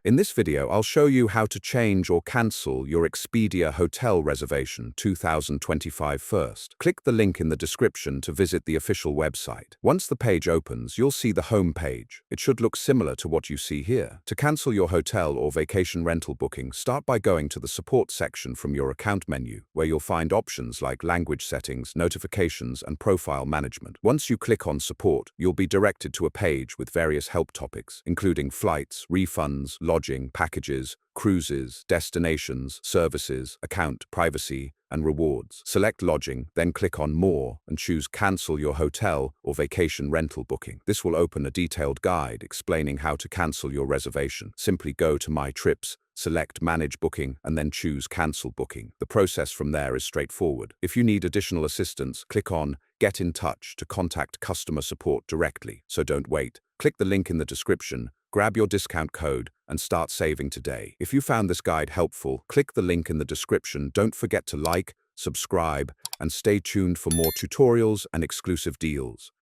In this video, I'll show you how to change or cancel your Expedia hotel reservation 2025 first. Click the link in the description to visit the official website. Once the page opens, you'll see the home page. It should look similar to what you see here. To cancel your hotel or vacation rental booking, start by going to the support section from your account menu, where you'll find options like language settings, notifications, and profile management. Once you click on support, you'll be directed to a page with various help topics, including flights, refunds, lodging, packages, cruises, destinations, services, account, privacy, and rewards. Select lodging, then click on More and choose Cancel your hotel or vacation rental booking. This will open a detailed guide explaining how to cancel your reservation. Simply go to My Trips, select Manage Booking, and then choose Cancel Booking. The process from there is straightforward. If you need additional assistance, click on Get in Touch to contact customer support directly. So don't wait. Click the link in the description, grab your discount code, and start saving today. If you found this guide helpful, click the link in the description. Don't forget to like, subscribe, and stay tuned for more tutorials and exclusive deals.